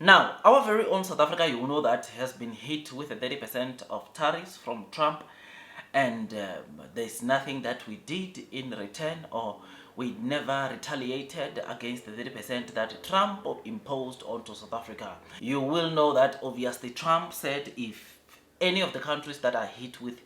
Now, our very own South Africa, you know that, has been hit with a 30% of tariffs from Trump, and there's nothing that we did in return, or we never retaliated against the 30% that Trump imposed onto South Africa. You will know that obviously Trump said if any of the countries that are hit with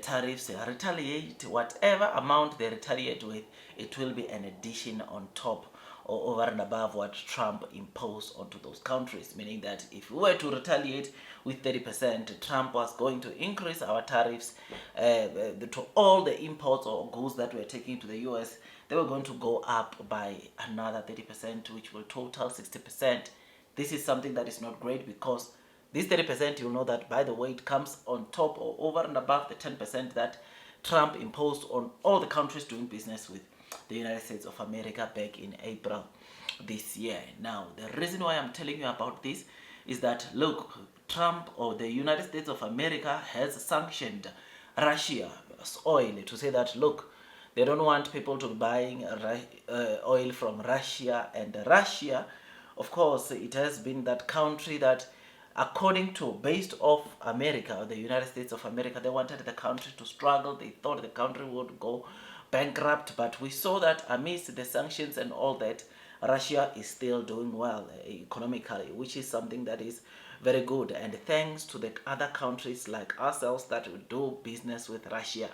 tariffs retaliate, whatever amount they retaliate with, it will be an addition on top or over and above what Trump imposed onto those countries. Meaning that if we were to retaliate with 30%, Trump was going to increase our tariffs to all the imports or goods that we're taking to the US. They were going to go up by another 30%, which will total 60%. This is something that is not great, because this 30%, you'll know that, by the way, it comes on top or over and above the 10% that Trump imposed on all the countries doing business with the United States of America back in April this year. Now, the reason why I'm telling you about this is that, look, Trump, or the United States of America, has sanctioned Russia's oil to say that, look, they don't want people to be buying oil from Russia. And Russia, of course, it has been that country that, according to, based off America, the United States of America, they wanted the country to struggle. They thought the country would go bankrupt, but we saw that amidst the sanctions and all that, Russia is still doing well economically, which is something that is very good, and thanks to the other countries like ourselves that do business with Russia.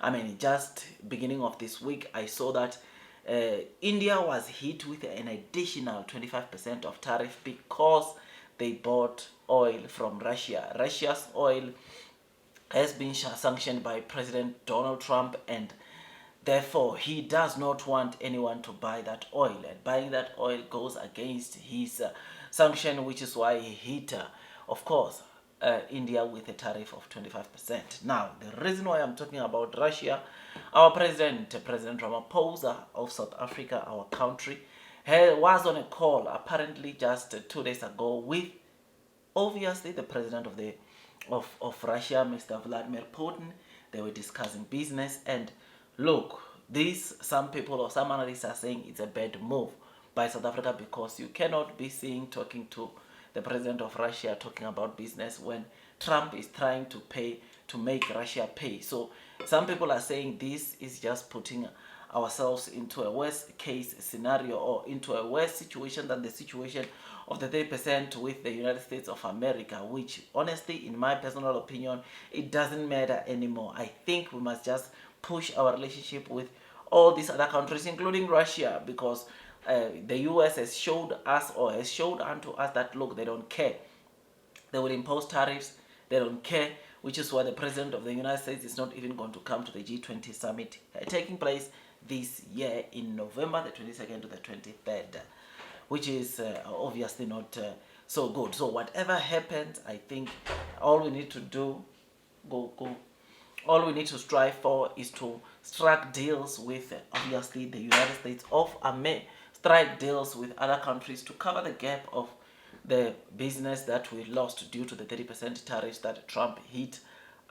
I mean, just beginning of this week, I saw that India was hit with an additional 25% of tariff because they bought oil from Russia. Russia's oil has been sanctioned by President Donald Trump, and therefore he does not want anyone to buy that oil, and buying that oil goes against his sanction, which is why he hit, of course, India with a tariff of 25%. Now, the reason why I'm talking about Russia, our President Ramaphosa of South Africa, our country, was on a call apparently just 2 days ago with, obviously, the president of Russia, Mr. Vladimir Putin. They were discussing business, and look, this, some people or some analysts are saying it's a bad move by South Africa, because you cannot be seen talking to the president of Russia talking about business when Trump is trying to make Russia pay. So some people are saying this is just putting ourselves into a worst case scenario, or into a worse situation than the situation of the 30% with the United States of America, which honestly, in my personal opinion, it doesn't matter anymore. I think we must just push our relationship with all these other countries, including Russia, because the US has showed us, or has showed unto us, that, look, they don't care. They will impose tariffs. They don't care, which is why the president of the United States is not even going to come to the G20 summit taking place this year in November the 22nd to the 23rd, which is obviously not so good. So whatever happens, I think all we need to do, all we need to strive for is to strike deals with, obviously, the United States of America, strike deals with other countries to cover the gap of the business that we lost due to the 30% tariffs that Trump hit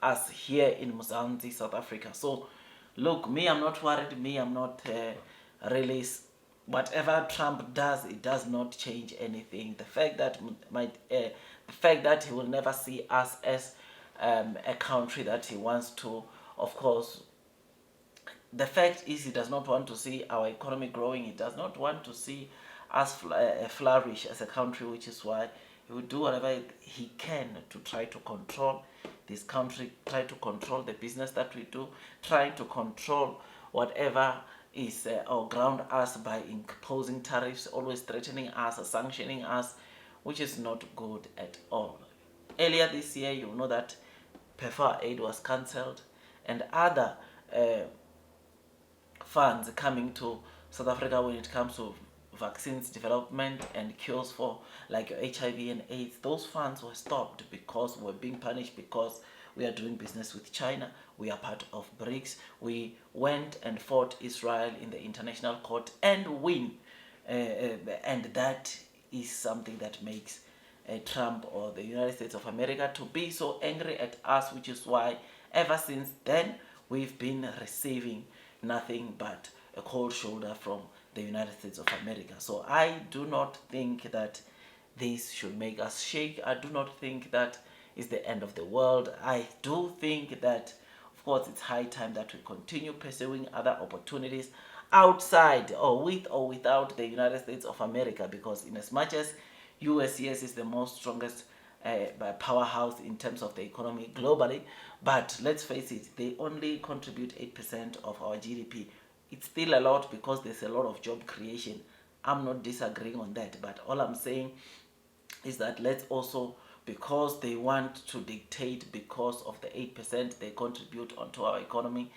us here in Mozambique, South Africa. So, look, me, I'm not worried. Me, I'm not really. Whatever Trump does, it does not change anything. The fact that the fact that he will never see us as a country that he wants to, of course, the fact is, he does not want to see our economy growing. He does not want to see us flourish as a country, which is why he will do whatever he can to try to control this country, try to control the business that we do, try to control whatever is or ground us by imposing tariffs, always threatening us, sanctioning us, which is not good at all. Earlier this year, you know that PEFA aid was cancelled, and other funds coming to South Africa when it comes to vaccines development and cures for like HIV and AIDS, those funds were stopped because we're being punished, because we are doing business with China. We are part of BRICS. We went and fought Israel in the international court and win, and that is something that makes Trump or the United States of America to be so angry at us, which is why ever since then we've been receiving nothing but a cold shoulder from the United States of America. So I do not think that this should make us shake. I do not think that is the end of the world. I do think that, of course, it's high time that we continue pursuing other opportunities outside or with or without the United States of America, because in as much as US, yes, is the most strongest powerhouse in terms of the economy globally, but let's face it, they only contribute 8% of our GDP. It's still a lot because there's a lot of job creation. I'm not disagreeing on that, but all I'm saying is that let's also, because they want to dictate because of the 8% they contribute onto our economy,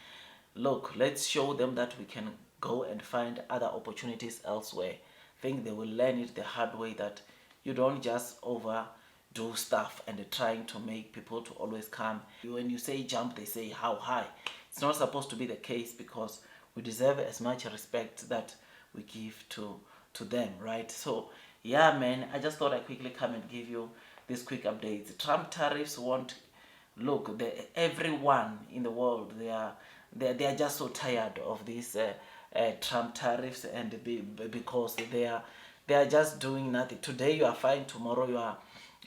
look, let's show them that we can go and find other opportunities elsewhere. I think they will learn it the hard way, that you don't just overdo stuff and trying to make people to always come. When you say jump, they say how high. It's not supposed to be the case, because we deserve as much respect that we give to them, right? So yeah, man, I just thought I'd quickly come and give you this quick update. Trump tariffs won't look. Everyone in the world, they are just so tired of these Trump tariffs, and because they are just doing nothing. Today you are fine, tomorrow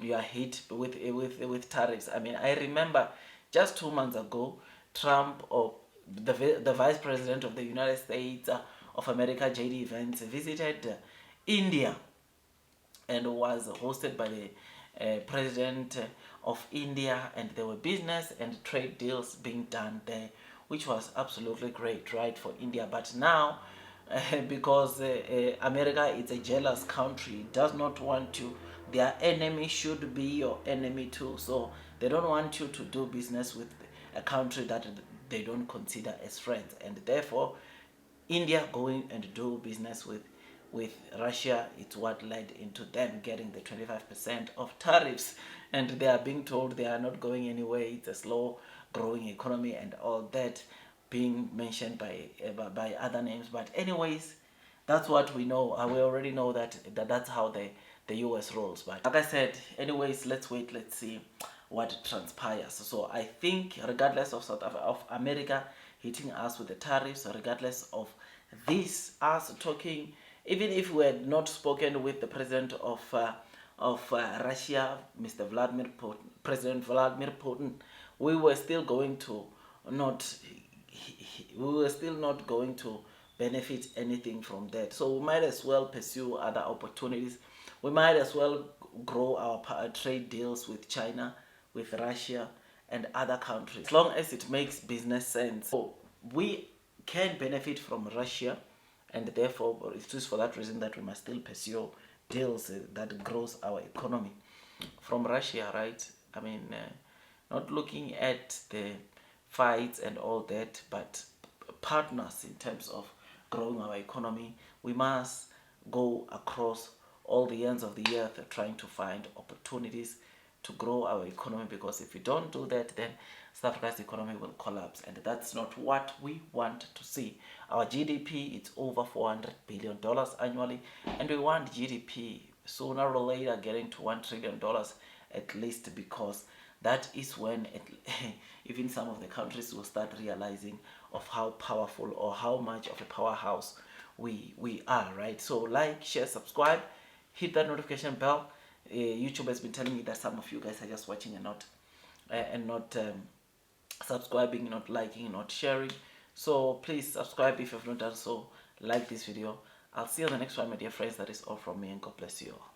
you are hit with tariffs. I mean, I remember just 2 months ago, Trump, or the Vice President of the United States of America, J.D. Vance, visited India and was hosted by the President of India, and there were business and trade deals being done there, which was absolutely great, right, for India. But now, because America is a jealous country, it does not want you, their enemy should be your enemy too. So they don't want you to do business with a country that they don't consider as friends, and therefore India going and do business with Russia, it's what led into them getting the 25% of tariffs, and they are being told they are not going anywhere. It's a slow growing economy and all that, being mentioned by other names. But anyways, that's what we know. We already know that's how the US rolls. But like I said, anyways, let's wait, let's see what transpires. So I think regardless of of America hitting us with the tariffs, regardless of this us talking, even if we had not spoken with the president of Russia, Mr. President Vladimir Putin, we were still going to not we were still not going to benefit anything from that. So we might as well pursue other opportunities. We might as well grow our trade deals with China, with Russia, and other countries, as long as it makes business sense. So we can benefit from Russia, and therefore it is for that reason that we must still pursue deals that grows our economy from Russia, right? I mean, not looking at the fights and all that, but partners in terms of growing our economy. We must go across all the ends of the earth trying to find opportunities to grow our economy, because if we don't do that, then South Africa's economy will collapse, and that's not what we want to see. Our GDP is over $400 billion annually, and we want GDP sooner or later getting to $1 trillion at least, because that is when even some of the countries will start realizing of how powerful or how much of a powerhouse we are, right? So like, share, subscribe, hit that notification bell. YouTube has been telling me that some of you guys are just watching and not subscribing, not liking, not sharing. So please subscribe if you've not done so. Like this video. I'll see you on the next one, my dear friends. That is all from me, and God bless you all.